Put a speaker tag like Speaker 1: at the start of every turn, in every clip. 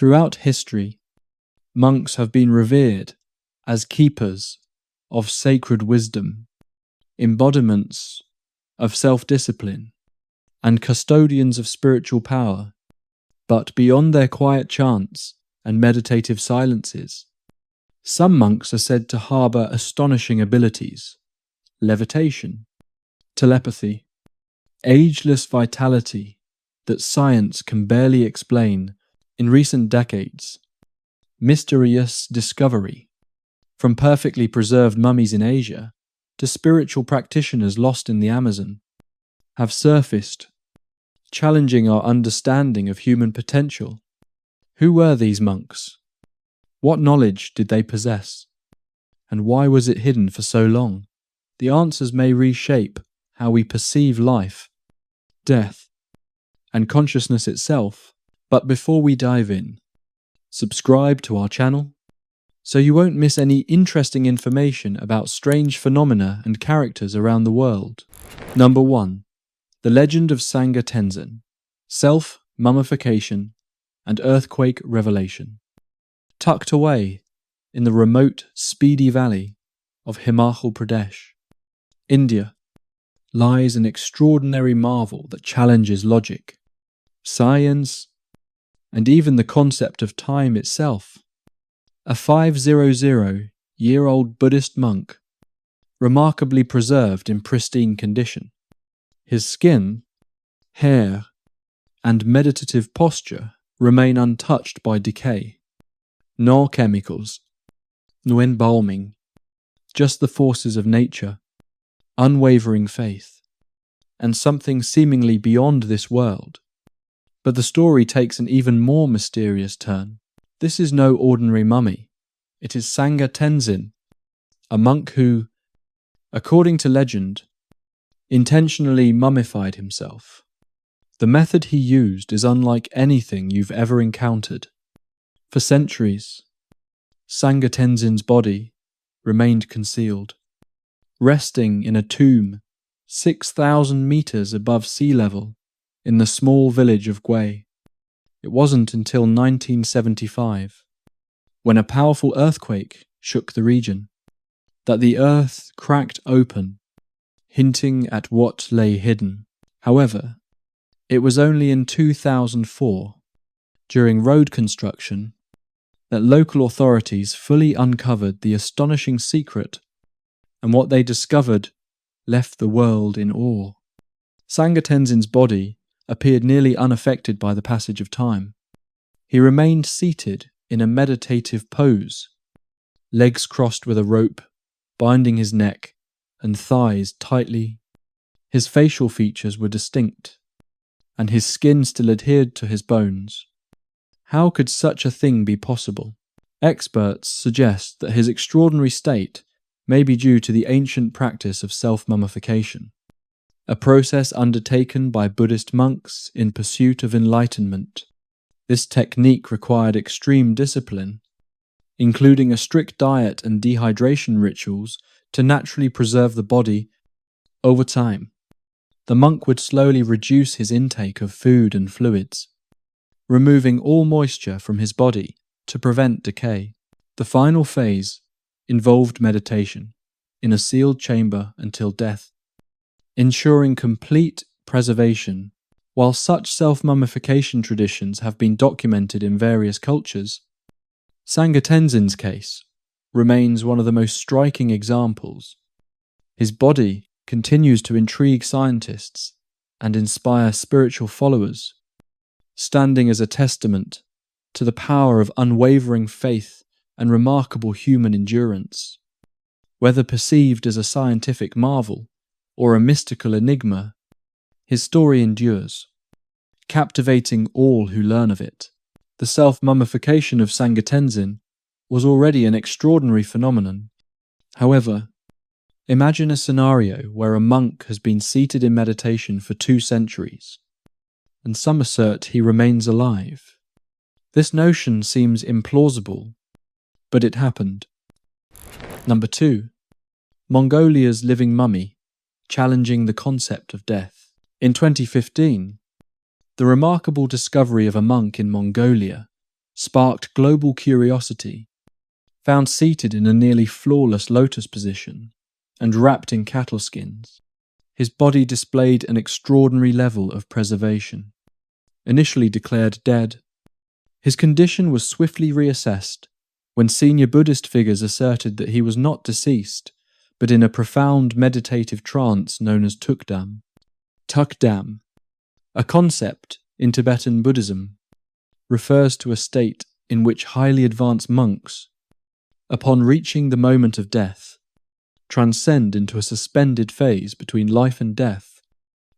Speaker 1: Throughout history, monks have been revered as keepers of sacred wisdom, embodiments of self-discipline, and custodians of spiritual power. But beyond their quiet chants and meditative silences, some monks are said to harbour astonishing abilities: levitation, telepathy, ageless vitality that science can barely explain. In recent decades, mysterious discovery, from perfectly preserved mummies in Asia to spiritual practitioners lost in the Amazon, have surfaced, challenging our understanding of human potential. Who were these monks? What knowledge did they possess? And why was it hidden for so long? The answers may reshape how we perceive life, death, and consciousness itself. But before we dive in, subscribe to our channel so you won't miss any interesting information about strange phenomena and characters around the world. Number 1. The Legend of Sangha Tenzin, Self-Mummification and Earthquake Revelation. Tucked away in the remote, speedy valley of Himachal Pradesh, India, lies an extraordinary marvel that challenges logic, science, and even the concept of time itself. A 500-year-old Buddhist monk, remarkably preserved in pristine condition. His skin, hair, and meditative posture remain untouched by decay. No chemicals, no embalming, just the forces of nature, unwavering faith, and something seemingly beyond this world. But the story takes an even more mysterious turn. This is no ordinary mummy. It is Sangha Tenzin, a monk who, according to legend, intentionally mummified himself. The method he used is unlike anything you've ever encountered. For centuries, Sangha Tenzin's body remained concealed, resting in a tomb 6,000 meters above sea level in the small village of Gway. It wasn't until 1975, when a powerful earthquake shook the region, that the earth cracked open, hinting at what lay hidden. However, it was only in 2004, during road construction, that local authorities fully uncovered the astonishing secret, and what they discovered left the world in awe. Sangha Tenzin's body appeared nearly unaffected by the passage of time. He remained seated in a meditative pose, legs crossed with a rope, binding his neck and thighs tightly. His facial features were distinct, and his skin still adhered to his bones. How could such a thing be possible? Experts suggest that his extraordinary state may be due to the ancient practice of self-mummification, a process undertaken by Buddhist monks in pursuit of enlightenment. This technique required extreme discipline, including a strict diet and dehydration rituals to naturally preserve the body. Over time, the monk would slowly reduce his intake of food and fluids, removing all moisture from his body to prevent decay. The final phase involved meditation in a sealed chamber until death, ensuring complete preservation. While such self-mummification traditions have been documented in various cultures, Sangha Tenzin's case remains one of the most striking examples. His body continues to intrigue scientists and inspire spiritual followers, standing as a testament to the power of unwavering faith and remarkable human endurance. Whether perceived as a scientific marvel or a mystical enigma, his story endures, captivating all who learn of it. The self-mummification of Sangha Tenzin was already an extraordinary phenomenon. However, imagine a scenario where a monk has been seated in meditation for 2 centuries, and some assert he remains alive. This notion seems implausible, but it happened. Number 2. Mongolia's living mummy, challenging the concept of death. In 2015, the remarkable discovery of a monk in Mongolia sparked global curiosity. Found seated in a nearly flawless lotus position and wrapped in cattle skins, his body displayed an extraordinary level of preservation. Initially declared dead, his condition was swiftly reassessed when senior Buddhist figures asserted that he was not deceased, but in a profound meditative trance known as tukdam. Tukdam, a concept in Tibetan Buddhism, refers to a state in which highly advanced monks, upon reaching the moment of death, transcend into a suspended phase between life and death.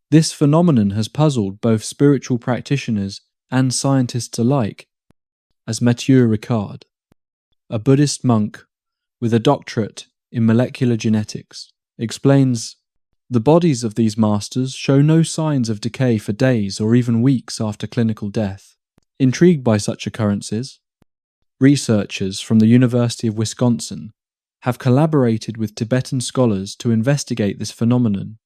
Speaker 1: This phenomenon has puzzled both spiritual practitioners and scientists alike, as Mathieu Ricard, a Buddhist monk with a doctorate in molecular genetics, explains. The bodies of these masters show no signs of decay for days or even weeks after clinical death. Intrigued by such occurrences, researchers from the University of Wisconsin have collaborated with Tibetan scholars to investigate this phenomenon,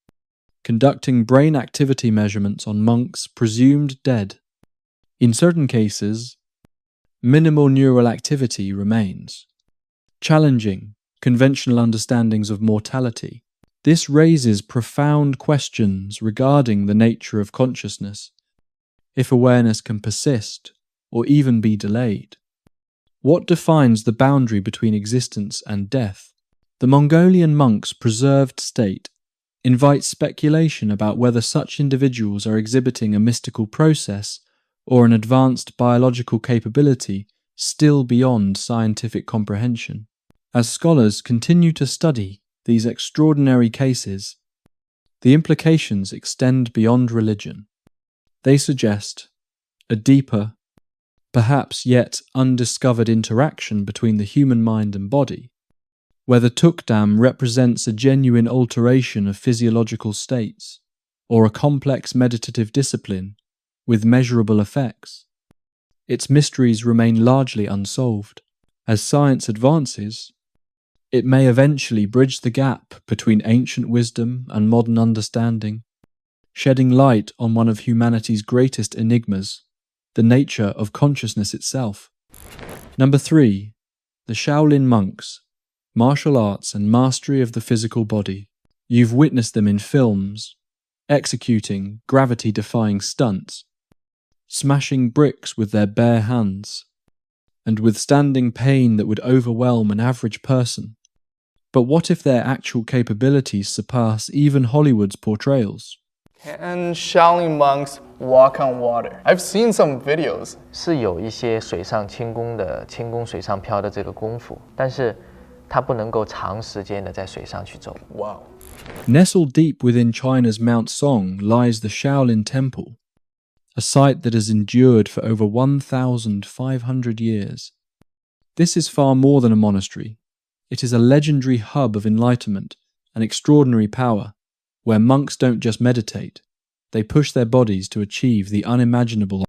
Speaker 1: conducting brain activity measurements on monks presumed dead. In certain cases, minimal neural activity remains, challenging conventional understandings of mortality. This raises profound questions regarding the nature of consciousness, if awareness can persist or even be delayed. What defines the boundary between existence and death? The Mongolian monk's preserved state invites speculation about whether such individuals are exhibiting a mystical process or an advanced biological capability still beyond scientific comprehension. As scholars continue to study these extraordinary cases, the implications extend beyond religion. They suggest a deeper, perhaps yet undiscovered interaction between the human mind and body, where the tukdam represents a genuine alteration of physiological states, or a complex meditative discipline with measurable effects. Its mysteries remain largely unsolved. As science advances, it may eventually bridge the gap between ancient wisdom and modern understanding, shedding light on one of humanity's greatest enigmas, the nature of consciousness itself. Number 3. The Shaolin monks, martial arts and mastery of the physical body. You've witnessed them in films, executing gravity-defying stunts, smashing bricks with their bare hands, and withstanding pain that would overwhelm an average person. But what if their actual capabilities surpass even Hollywood's portrayals?
Speaker 2: Can Shaolin monks walk on water? I've seen some videos.
Speaker 3: 是有一些水上轻功的轻功水上漂的这个功夫，但是它不能够长时间的在水上去走。
Speaker 2: Wow.
Speaker 1: Nestled deep within China's Mount Song lies the Shaolin Temple, a site that has endured for over 1,500 years. This is far more than a monastery. It is a legendary hub of enlightenment and extraordinary power, where monks don't just meditate, they push their bodies to achieve the unimaginable.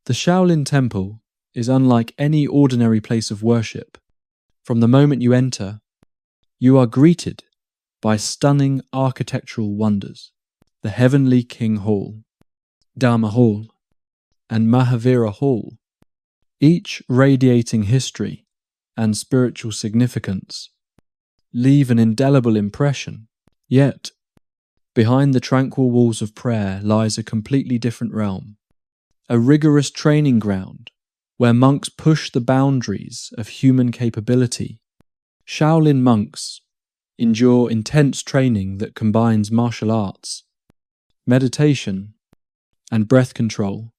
Speaker 1: The Shaolin Temple is unlike any ordinary place of worship. From the moment you enter, you are greeted by stunning architectural wonders: the Heavenly King Hall, Dharma Hall, and Mahavira Hall, each radiating history and spiritual significance, leave an indelible impression. Yet, behind the tranquil walls of prayer lies a completely different realm, a rigorous training ground where monks push the boundaries of human capability. Shaolin monks endure intense training that combines martial arts, meditation, and breath control.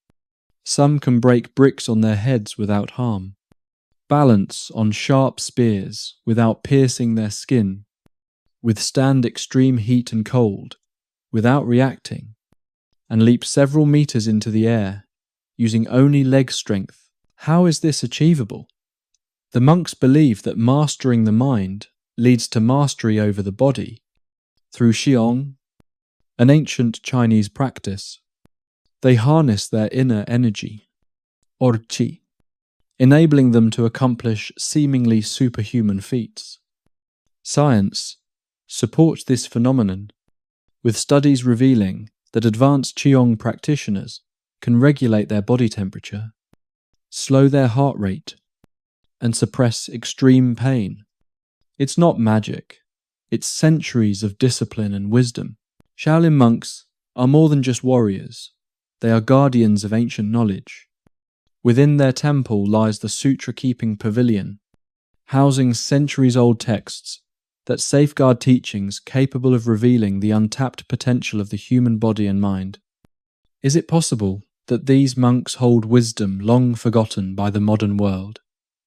Speaker 1: Some can break bricks on their heads without harm, balance on sharp spears without piercing their skin, withstand extreme heat and cold without reacting, and leap several meters into the air using only leg strength. How is this achievable? The monks believe that mastering the mind leads to mastery over the body. Through Qigong, an ancient Chinese practice, they harness their inner energy, or qi, enabling them to accomplish seemingly superhuman feats. Science supports this phenomenon, with studies revealing that advanced Qigong practitioners can regulate their body temperature, slow their heart rate, and suppress extreme pain. It's not magic, it's centuries of discipline and wisdom. Shaolin monks are more than just warriors, they are guardians of ancient knowledge. Within their temple lies the sutra-keeping pavilion, housing centuries-old texts that safeguard teachings capable of revealing the untapped potential of the human body and mind. Is it possible that these monks hold wisdom long forgotten by the modern world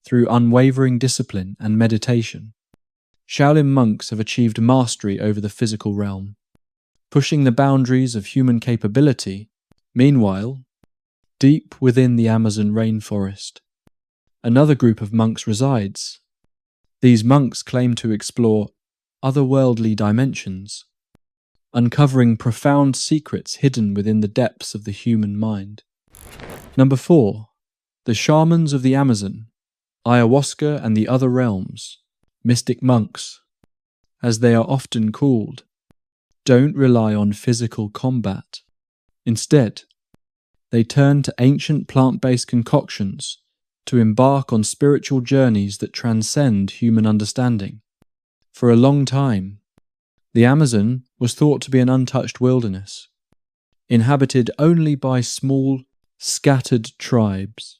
Speaker 1: through unwavering discipline and meditation? Shaolin monks have achieved mastery over the physical realm, pushing the boundaries of human capability. Meanwhile, deep within the Amazon rainforest, another group of monks resides. These monks claim to explore otherworldly dimensions, uncovering profound secrets hidden within the depths of the human mind. Number 4. The shamans of the Amazon, ayahuasca and the other realms, mystic monks, as they are often called, don't rely on physical combat. Instead, they turn to ancient plant-based concoctions to embark on spiritual journeys that transcend human understanding. For a long time, the Amazon was thought to be an untouched wilderness, inhabited only by small, scattered tribes.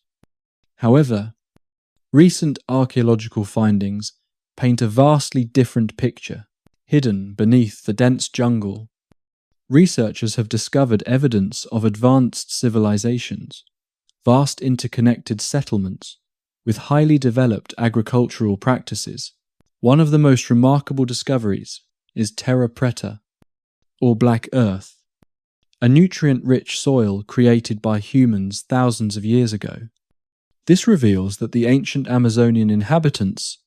Speaker 1: However, recent archaeological findings paint a vastly different picture. Hidden beneath the dense jungle, researchers have discovered evidence of advanced civilizations, vast interconnected settlements, with highly developed agricultural practices. One of the most remarkable discoveries is terra preta, or black earth, a nutrient-rich soil created by humans thousands of years ago. This reveals that the ancient Amazonian inhabitants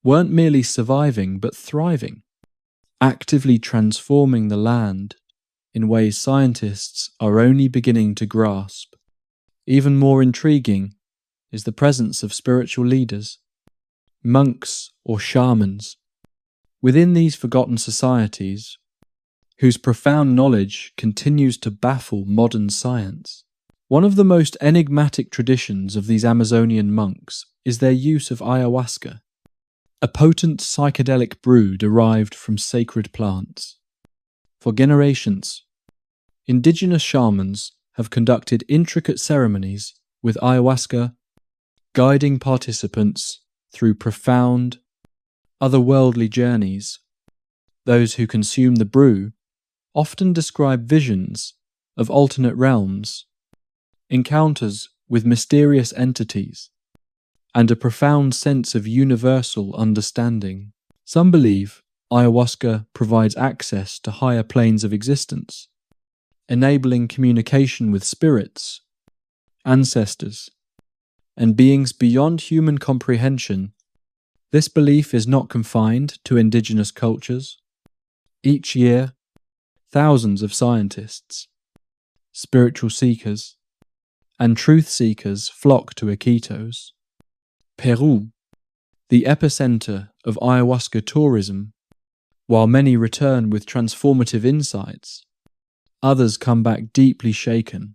Speaker 1: weren't merely surviving but thriving, actively transforming the land in ways scientists are only beginning to grasp. Even more intriguing is the presence of spiritual leaders, monks or shamans, within these forgotten societies, whose profound knowledge continues to baffle modern science. One of the most enigmatic traditions of these Amazonian monks is their use of ayahuasca, a potent psychedelic brew derived from sacred plants. For generations, indigenous shamans have conducted intricate ceremonies with ayahuasca, guiding participants through profound, otherworldly journeys. Those who consume the brew often describe visions of alternate realms, encounters with mysterious entities, and a profound sense of universal understanding. Some believe ayahuasca provides access to higher planes of existence, enabling communication with spirits, ancestors, and beings beyond human comprehension. This belief is not confined to indigenous cultures. Each year, thousands of scientists, spiritual seekers, and truth seekers flock to Iquitos, Peru, the epicenter of ayahuasca tourism. While many return with transformative insights, others come back deeply shaken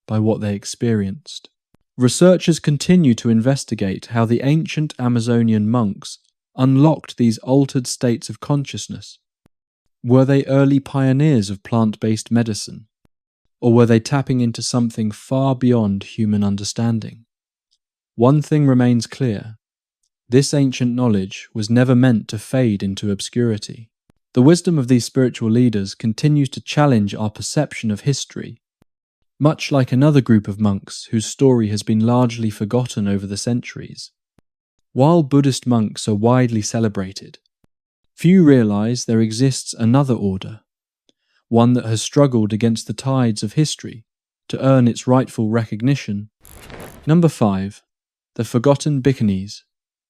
Speaker 1: by what they experienced. Researchers continue to investigate how the ancient Amazonian monks unlocked these altered states of consciousness. Were they early pioneers of plant-based medicine, or were they tapping into something far beyond human understanding? One thing remains clear: this ancient knowledge was never meant to fade into obscurity. The wisdom of these spiritual leaders continues to challenge our perception of history, much like another group of monks whose story has been largely forgotten over the centuries. While Buddhist monks are widely celebrated, few realize there exists another order, one that has struggled against the tides of history to earn its rightful recognition. Number 5. The forgotten Bhikkhunis,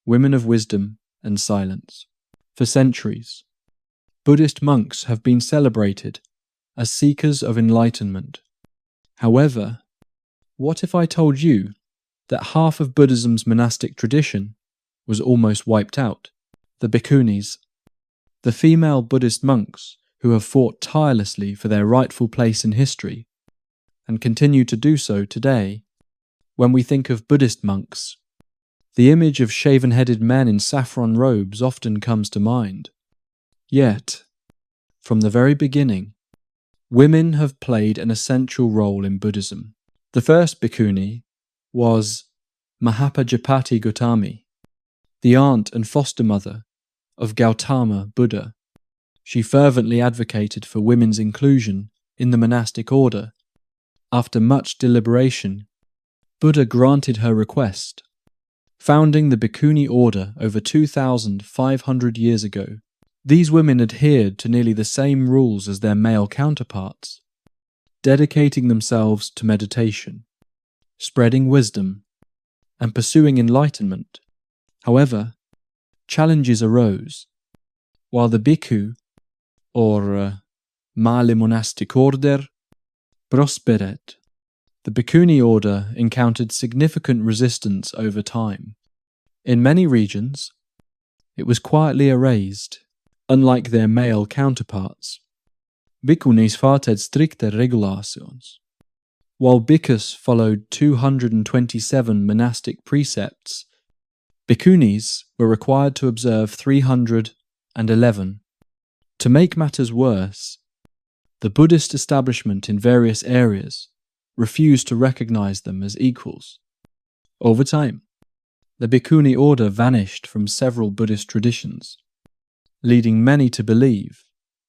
Speaker 1: women of wisdom and silence. For centuries, Buddhist monks have been celebrated as seekers of enlightenment. However, what if I told you that half of Buddhism's monastic tradition was almost wiped out? The Bhikkhunis, the female Buddhist monks who have fought tirelessly for their rightful place in history and continue to do so today, When we think of Buddhist monks, the image of shaven-headed men in saffron robes often comes to mind. Yet, from the very beginning, women have played an essential role in Buddhism. The first bhikkhuni was Mahapajapati Gautami, the aunt and foster mother of Gautama Buddha. She fervently advocated for women's inclusion in the monastic order. After much deliberation, Buddha granted her request, founding the bhikkhuni order over 2,500 years ago. These women adhered to nearly the same rules as their male counterparts, dedicating themselves to meditation, spreading wisdom, and pursuing enlightenment. However, challenges arose. While the bhikkhu, or male monastic order, prospered, the bhikkhuni order encountered significant resistance over time. In many regions, it was quietly erased, unlike their male counterparts. Bhikkhunis followed stricter regulations. While bhikkhus followed 227 monastic precepts, bhikkhunis were required to observe 311. To make matters worse, the Buddhist establishment in various areas refused to recognize them as equals. Over time, the bhikkhuni order vanished from several Buddhist traditions, leading many to believe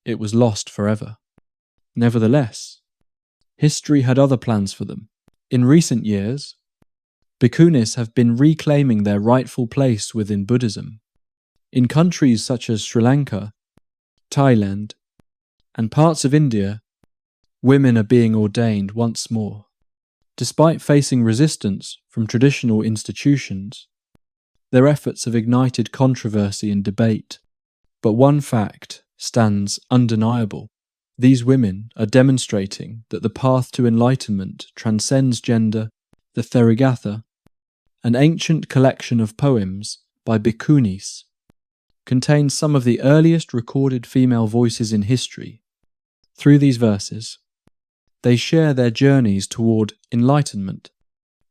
Speaker 1: it was lost forever. Nevertheless, history had other plans for them. In recent years, bhikkhunis have been reclaiming their rightful place within Buddhism. In countries such as Sri Lanka, Thailand, and parts of India, women are being ordained once more. Despite facing resistance from traditional institutions, their efforts have ignited controversy and debate. But one fact stands undeniable. These women are demonstrating that the path to enlightenment transcends gender. The Therigatha, an ancient collection of poems by bhikkhunis, contains some of the earliest recorded female voices in history. Through these verses, they share their journeys toward enlightenment,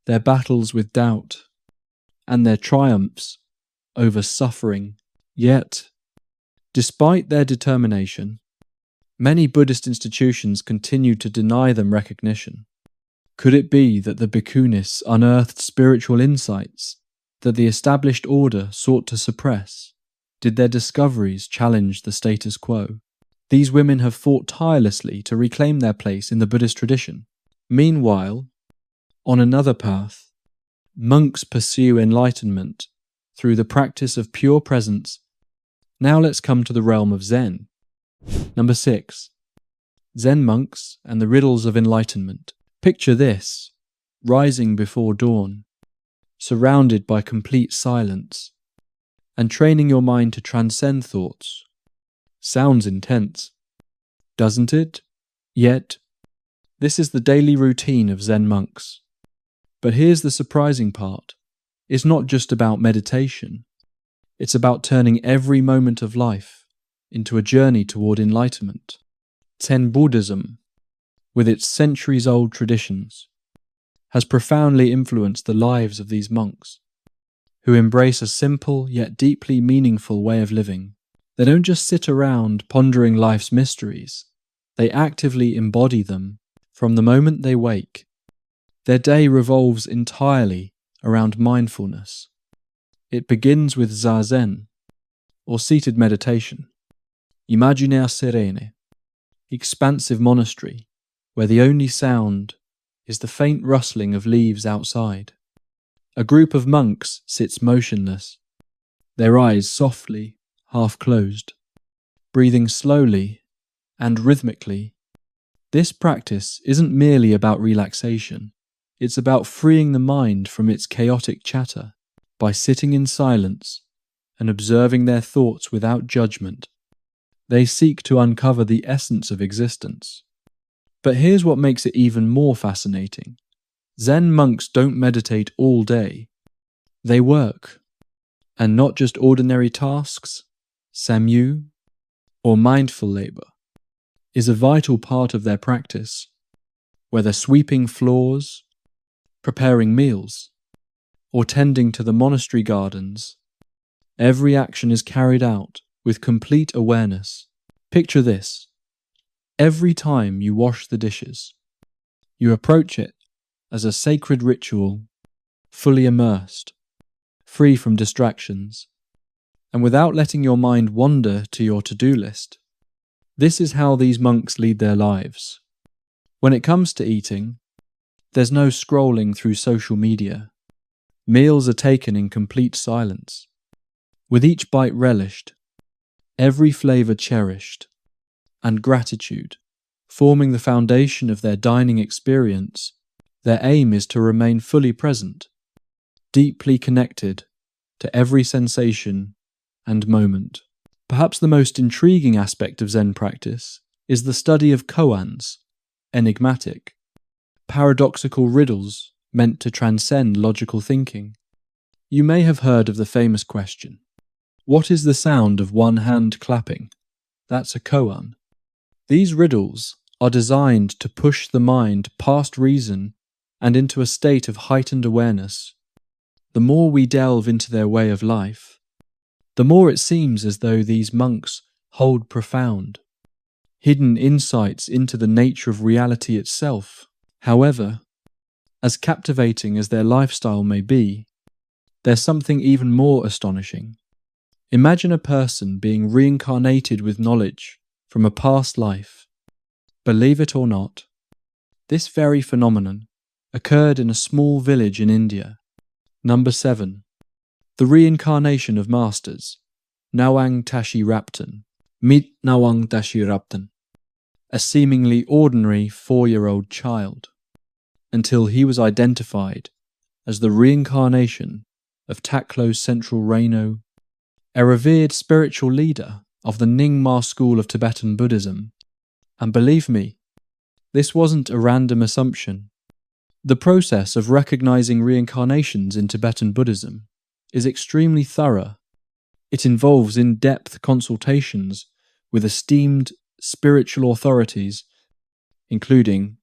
Speaker 1: their battles with doubt, and their triumphs over suffering. Yet, despite their determination, many Buddhist institutions continue to deny them recognition. Could it be that the bhikkhunis unearthed spiritual insights that the established order sought to suppress? Did their discoveries challenge the status quo? These women have fought tirelessly to reclaim their place in the Buddhist tradition. Meanwhile, on another path, monks pursue enlightenment through the practice of pure presence. Now let's come to the realm of Zen. Number 6. Zen monks and the riddles of enlightenment. Picture this, rising before dawn, surrounded by complete silence, and training your mind to transcend thoughts. Sounds intense, doesn't it? Yet, this is the daily routine of Zen monks. But here's the surprising part. It's not just about meditation. It's about turning every moment of life into a journey toward enlightenment. Zen Buddhism, with its centuries-old traditions, has profoundly influenced the lives of these monks, who embrace a simple yet deeply meaningful way of living. They don't just sit around pondering life's mysteries, they actively embody them from the moment they wake. Their day revolves entirely around mindfulness. It begins with zazen, or seated meditation, imaginaire serene, expansive monastery, where the only sound is the faint rustling of leaves outside. A group of monks sits motionless, their eyes softly, half closed, breathing slowly and rhythmically. This practice isn't merely about relaxation, it's about freeing the mind from its chaotic chatter. By sitting in silence and observing their thoughts without judgment, they seek to uncover the essence of existence. But here's what makes it even more fascinating. Zen monks don't meditate all day. They work. And not just ordinary tasks. Samyu, or mindful labor, is a vital part of their practice. Whether sweeping floors, preparing meals, or tending to the monastery gardens, every action is carried out with complete awareness. Picture this. Every time you wash the dishes, you approach it as a sacred ritual, fully immersed, free from distractions, and without letting your mind wander to your to-do list. This is how these monks lead their lives. When it comes to eating, there's no scrolling through social media. Meals are taken in complete silence, with each bite relished, every flavour cherished, and gratitude forming the foundation of their dining experience. Their aim is to remain fully present, deeply connected to every sensation and moment. Perhaps the most intriguing aspect of Zen practice is the study of koans, enigmatic, paradoxical riddles meant to transcend logical thinking. You may have heard of the famous question, what is the sound of one hand clapping? That's a koan. These riddles are designed to push the mind past reason and into a state of heightened awareness. The more we delve into their way of life, the more it seems as though these monks hold profound, hidden insights into the nature of reality itself. However, as captivating as their lifestyle may be, there's something even more astonishing. Imagine a person being reincarnated with knowledge from a past life. Believe it or not, this very phenomenon occurred in a small village in India. Number 7. The reincarnation of masters, Nawang Tashi Raptan. Meet Nawang Tashi Raptan, a seemingly ordinary 4-year-old child, until he was identified as the reincarnation of Taklo's central Reno, a revered spiritual leader of the Nyingma school of Tibetan Buddhism. And believe me, this wasn't a random assumption. The process of recognizing reincarnations in Tibetan Buddhism is extremely thorough. It involves in-depth consultations with esteemed spiritual authorities, including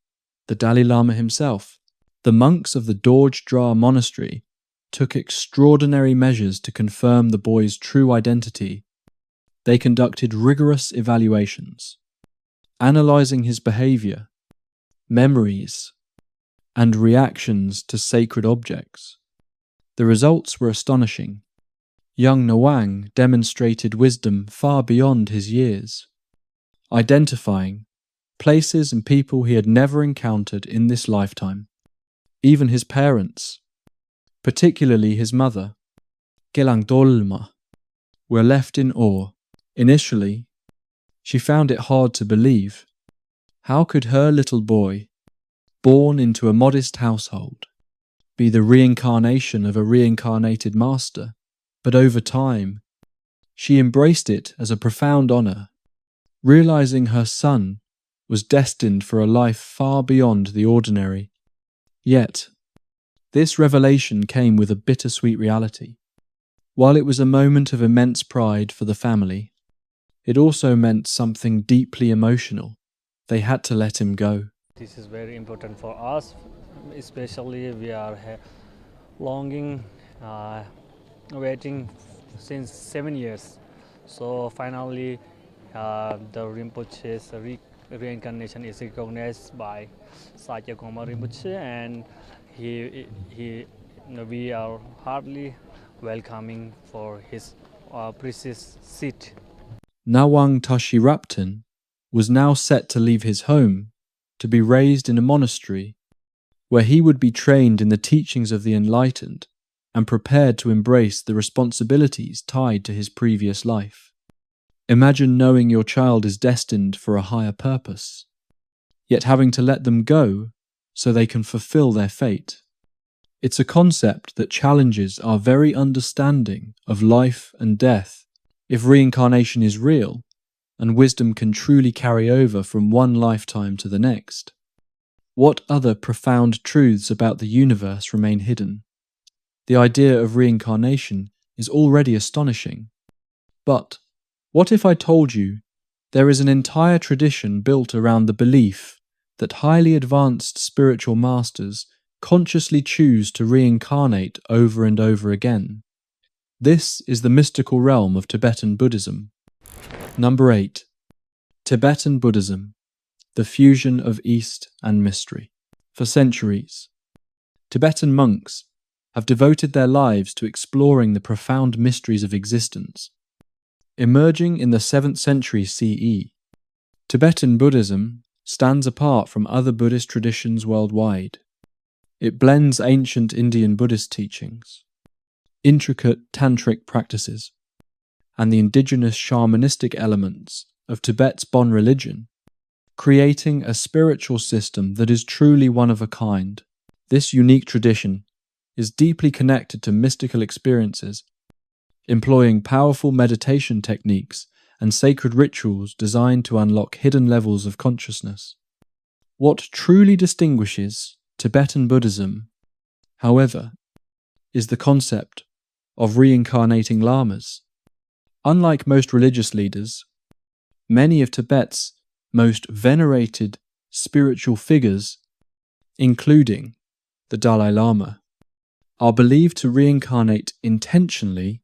Speaker 1: the Dalai Lama himself. The monks of the Dorje Dra monastery took extraordinary measures to confirm the boy's true identity. They conducted rigorous evaluations, analyzing his behavior, memories, and reactions to sacred objects. The results were astonishing. Young Nawang demonstrated wisdom far beyond his years, identifying places and people he had never encountered in this lifetime. Even his parents, particularly his mother, Gelang Dolma, were left in awe. Initially, she found it hard to believe. How could her little boy, born into a modest household, be the reincarnation of a reincarnated master? But over time, she embraced it as a profound honor, realizing her son was destined for a life far beyond the ordinary. Yet, this revelation came with a bittersweet reality. While it was a moment of immense pride for the family, it also meant something deeply emotional. They had to let him go.
Speaker 4: This is very important for us, especially we are longing, waiting since 7 years. So finally, the Rinpoche's reincarnation is recognized by Sakya Goma Rinpoche, and we are heartily welcoming for his precious seat.
Speaker 1: Nawang Tashi Raptan was now set to leave his home to be raised in a monastery where he would be trained in the teachings of the enlightened and prepared to embrace the responsibilities tied to his previous life. Imagine knowing your child is destined for a higher purpose, yet having to let them go so they can fulfill their fate. It's a concept that challenges our very understanding of life and death. If reincarnation is real, and wisdom can truly carry over from one lifetime to the next, what other profound truths about the universe remain hidden? The idea of reincarnation is already astonishing. But what if I told you there is an entire tradition built around the belief that highly advanced spiritual masters consciously choose to reincarnate over and over again. This is the mystical realm of Tibetan Buddhism. Number 8. Tibetan Buddhism, the fusion of East and mystery. For centuries, Tibetan monks have devoted their lives to exploring the profound mysteries of existence. Emerging in the 7th century CE, Tibetan Buddhism stands apart from other Buddhist traditions worldwide. It blends ancient Indian Buddhist teachings, intricate tantric practices, and the indigenous shamanistic elements of Tibet's Bon religion, creating a spiritual system that is truly one of a kind. This unique tradition is deeply connected to mystical experiences, employing powerful meditation techniques and sacred rituals designed to unlock hidden levels of consciousness. What truly distinguishes Tibetan Buddhism, however, is the concept of reincarnating lamas. Unlike most religious leaders, many of Tibet's most venerated spiritual figures, including the Dalai Lama, are believed to reincarnate intentionally,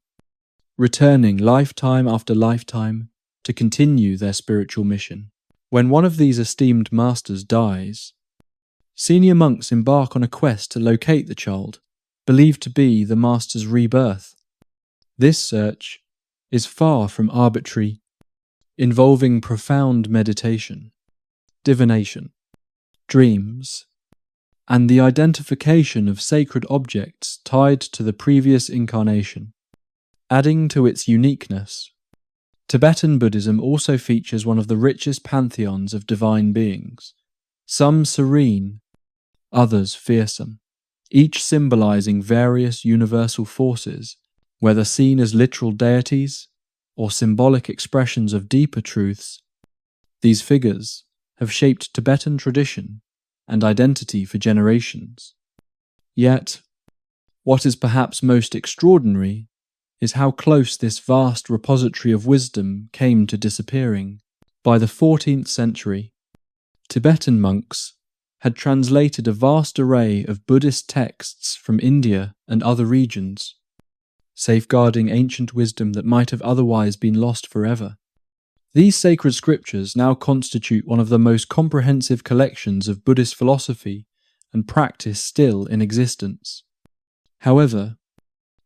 Speaker 1: returning lifetime after lifetime to continue their spiritual mission. When one of these esteemed masters dies, senior monks embark on a quest to locate the child, believed to be the master's rebirth. This search is far from arbitrary, involving profound meditation, divination, dreams, and the identification of sacred objects tied to the previous incarnation. Adding to its uniqueness, Tibetan Buddhism also features one of the richest pantheons of divine beings, some serene, others fearsome, each symbolizing various universal forces, whether seen as literal deities or symbolic expressions of deeper truths. These figures have shaped Tibetan tradition and identity for generations. Yet, what is perhaps most extraordinary is how close this vast repository of wisdom came to disappearing. By the 14th century, Tibetan monks had translated a vast array of Buddhist texts from India and other regions, safeguarding ancient wisdom that might have otherwise been lost forever. These sacred scriptures now constitute one of the most comprehensive collections of Buddhist philosophy and practice still in existence. However,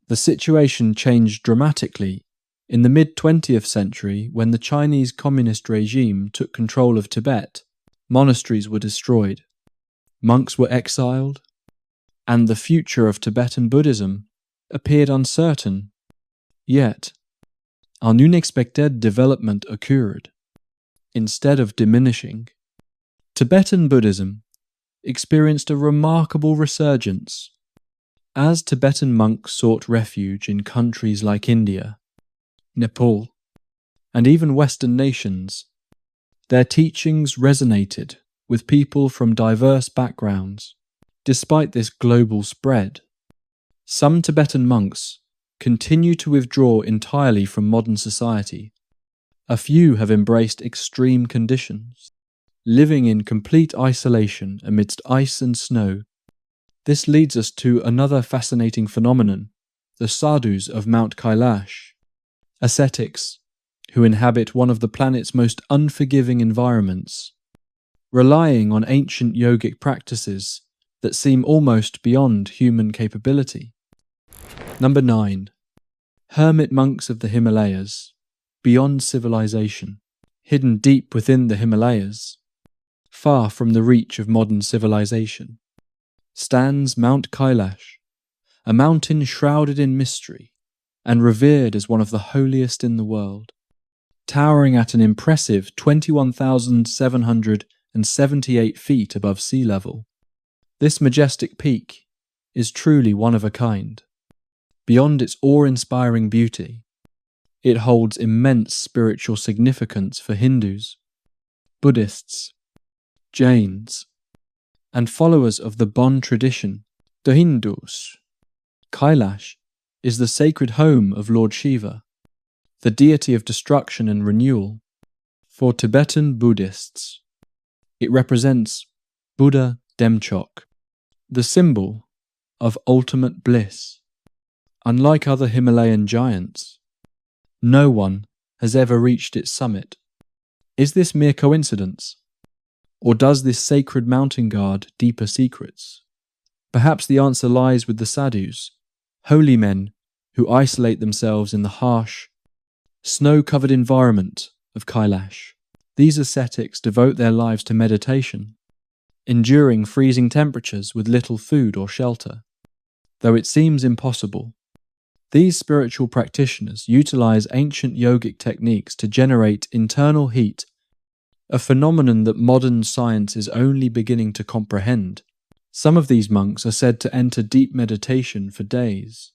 Speaker 1: the situation changed dramatically in the mid-20th century when the Chinese communist regime took control of Tibet. Monasteries were destroyed, monks were exiled, and the future of Tibetan Buddhism appeared uncertain. Yet, an unexpected development occurred. Instead of diminishing, Tibetan Buddhism experienced a remarkable resurgence. As Tibetan monks sought refuge in countries like India, Nepal, and even Western nations, their teachings resonated with people from diverse backgrounds. Despite this global spread, some Tibetan monks continue to withdraw entirely from modern society. A few have embraced extreme conditions, living in complete isolation amidst ice and snow. This leads us to another fascinating phenomenon, the sadhus of Mount Kailash, ascetics who inhabit one of the planet's most unforgiving environments, relying on ancient yogic practices that seem almost beyond human capability. Number 9. Hermit monks of the Himalayas, beyond civilization. Hidden deep within the Himalayas, far from the reach of modern civilization, stands Mount Kailash, a mountain shrouded in mystery and revered as one of the holiest in the world. Towering at an impressive 21,778 feet above sea level, this majestic peak is truly one of a kind. Beyond its awe-inspiring beauty, it holds immense spiritual significance for Hindus, Buddhists, Jains, and followers of the Bon tradition. The Hindus, Kailash is the sacred home of Lord Shiva, the deity of destruction and renewal. For Tibetan Buddhists, it represents Buddha Demchok, the symbol of ultimate bliss. Unlike other Himalayan giants, no one has ever reached its summit. Is this mere coincidence? Or does this sacred mountain guard deeper secrets? Perhaps the answer lies with the sadhus, holy men who isolate themselves in the harsh, snow-covered environment of Kailash. These ascetics devote their lives to meditation, enduring freezing temperatures with little food or shelter. Though it seems impossible, these spiritual practitioners utilize ancient yogic techniques to generate internal heat, a phenomenon that modern science is only beginning to comprehend. Some of these monks are said to enter deep meditation for days,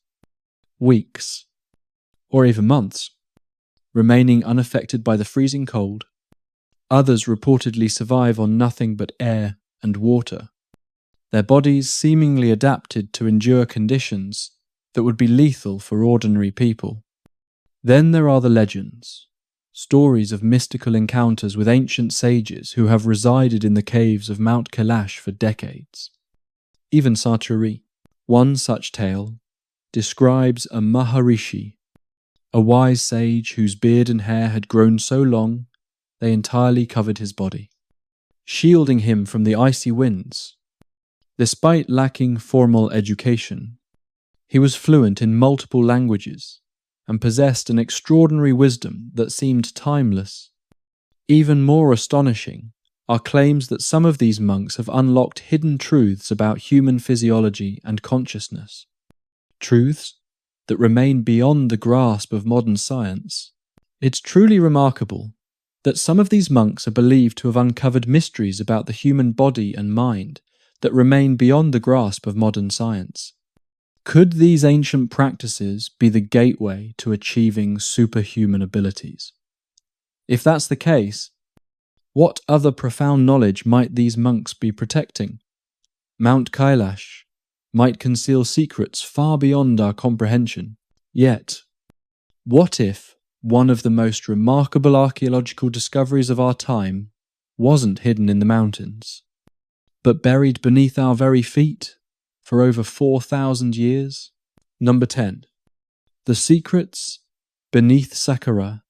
Speaker 1: weeks, or even months, remaining unaffected by the freezing cold. Others reportedly survive on nothing but air and water, their bodies seemingly adapted to endure conditions that would be lethal for ordinary people. Then there are the legends, stories of mystical encounters with ancient sages who have resided in the caves of Mount Kailash for decades. Even Saturi, one such tale, describes a Maharishi, a wise sage whose beard and hair had grown so long they entirely covered his body, shielding him from the icy winds. Despite lacking formal education, he was fluent in multiple languages and possessed an extraordinary wisdom that seemed timeless. Even more astonishing are claims that some of these monks have unlocked hidden truths about human physiology and consciousness, truths that remain beyond the grasp of modern science. It's truly remarkable that some of these monks are believed to have uncovered mysteries about the human body and mind that remain beyond the grasp of modern science. Could these ancient practices be the gateway to achieving superhuman abilities? If that's the case, what other profound knowledge might these monks be protecting? Mount Kailash might conceal secrets far beyond our comprehension. Yet, what if one of the most remarkable archaeological discoveries of our time wasn't hidden in the mountains, but buried beneath our very feet for over 4,000 years? Number 10. The secrets beneath Saqqara,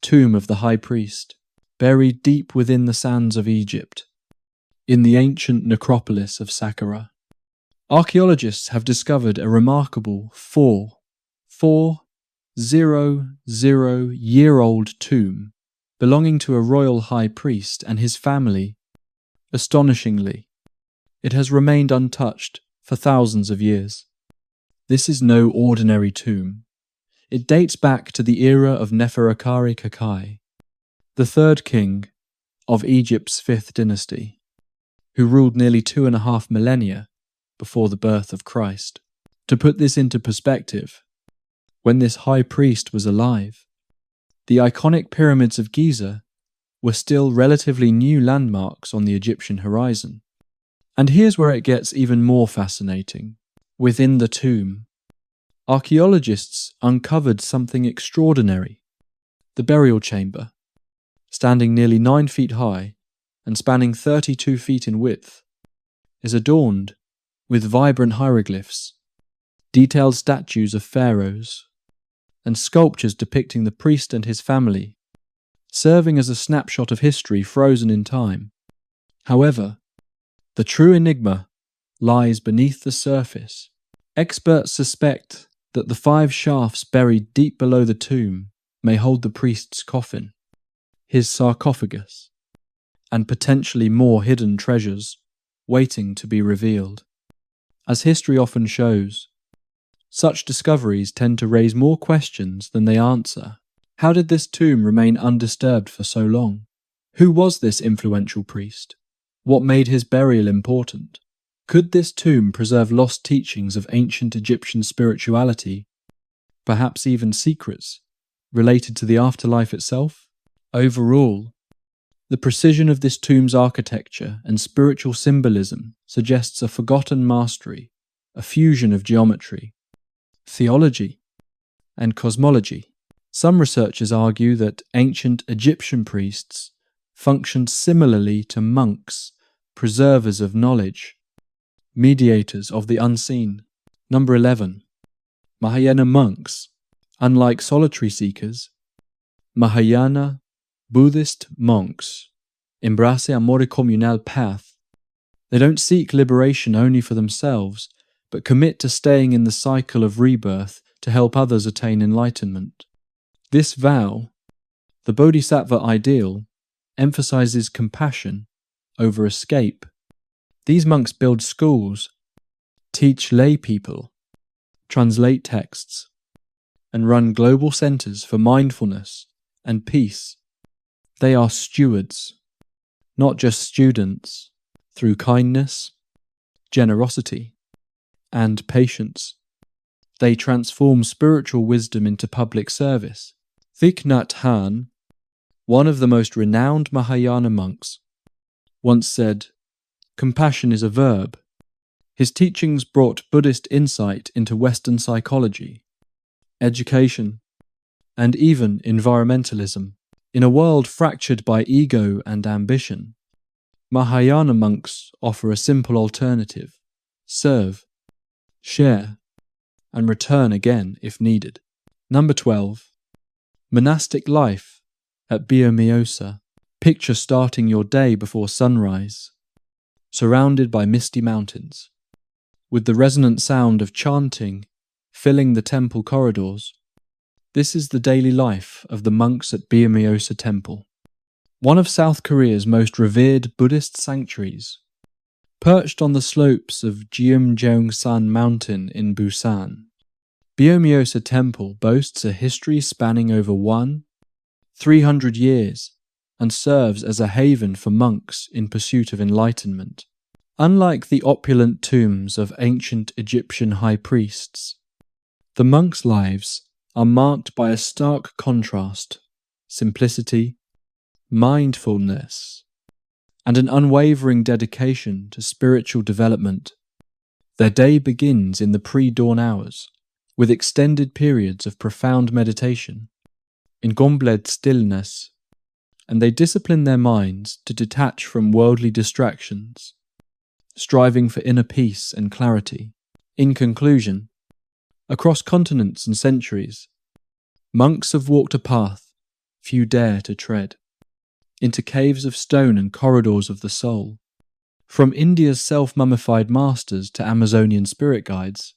Speaker 1: tomb of the high priest, buried deep within the sands of Egypt, in the ancient necropolis of Saqqara. Archaeologists have discovered a remarkable 4,000-year-old tomb belonging to a royal high priest and his family. Astonishingly, it has remained untouched for thousands of years. This is no ordinary tomb. It dates back to the era of Neferakari Kakai, the third king of Egypt's 5th dynasty, who ruled nearly 2.5 millennia before the birth of Christ. To put this into perspective, when this high priest was alive, the iconic pyramids of Giza were still relatively new landmarks on the Egyptian horizon. And here's where it gets even more fascinating. Within the tomb, archaeologists uncovered something extraordinary. The burial chamber, standing nearly 9 feet high and spanning 32 feet in width, is adorned with vibrant hieroglyphs, detailed statues of pharaohs, and sculptures depicting the priest and his family, serving as a snapshot of history frozen in time. However, the true enigma lies beneath the surface. Experts suspect that the 5 shafts buried deep below the tomb may hold the priest's coffin, his sarcophagus, and potentially more hidden treasures waiting to be revealed. As history often shows, such discoveries tend to raise more questions than they answer. How did this tomb remain undisturbed for so long? Who was this influential priest? What made his burial important? Could this tomb preserve lost teachings of ancient Egyptian spirituality, perhaps even secrets related to the afterlife itself? Overall, the precision of this tomb's architecture and spiritual symbolism suggests a forgotten mastery, a fusion of geometry, theology, and cosmology. Some researchers argue that ancient Egyptian priests functioned similarly to monks, preservers of knowledge, mediators of the unseen. Number 11. Mahayana monks, unlike solitary seekers, Mahayana Buddhist monks embrace a more communal path. They don't seek liberation only for themselves, but commit to staying in the cycle of rebirth to help others attain enlightenment. This vow, the Bodhisattva ideal, emphasizes compassion over escape. These monks build schools, teach lay people, translate texts, and run global centers for mindfulness and peace. They are stewards, not just students, through kindness, generosity, and patience. They transform spiritual wisdom into public service. Thich Nhat Hanh, one of the most renowned Mahayana monks, once said, "Compassion is a verb." His teachings brought Buddhist insight into Western psychology, education, and even environmentalism. In a world fractured by ego and ambition, Mahayana monks offer a simple alternative: serve, share, and return again if needed. Number 12. Monastic life at Biomyosa. Picture starting your day before sunrise, surrounded by misty mountains, with the resonant sound of chanting filling the temple corridors. This is the daily life of the monks at Biomyosa Temple, one of South Korea's most revered Buddhist sanctuaries. Perched on the slopes of Jeomjeongsan Mountain in Busan, Biomyosa Temple boasts a history spanning over 300 years and serves as a haven for monks in pursuit of enlightenment. Unlike the opulent tombs of ancient Egyptian high priests, the monks' lives are marked by a stark contrast: simplicity, mindfulness, and an unwavering dedication to spiritual development. Their day begins in the pre-dawn hours, with extended periods of profound meditation, in complete stillness, and they discipline their minds to detach from worldly distractions, striving for inner peace and clarity. In conclusion, across continents and centuries, monks have walked a path few dare to tread, into caves of stone and corridors of the soul. From India's self-mummified masters to Amazonian spirit guides,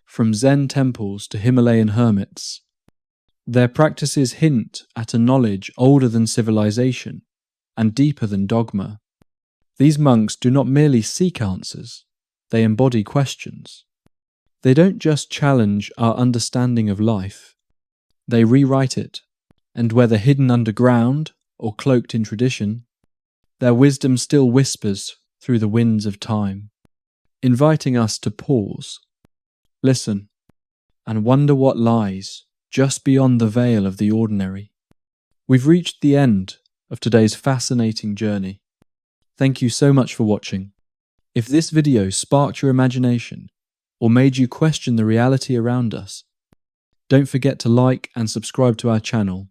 Speaker 1: from Zen temples to Himalayan hermits, their practices hint at a knowledge older than civilization and deeper than dogma. These monks do not merely seek answers, they embody questions. They don't just challenge our understanding of life, they rewrite it, and whether hidden underground or cloaked in tradition, their wisdom still whispers through the winds of time, inviting us to pause, listen, and wonder what lies just beyond the veil of the ordinary. We've reached the end of today's fascinating journey. Thank you so much for watching. If this video sparked your imagination or made you question the reality around us, don't forget to like and subscribe to our channel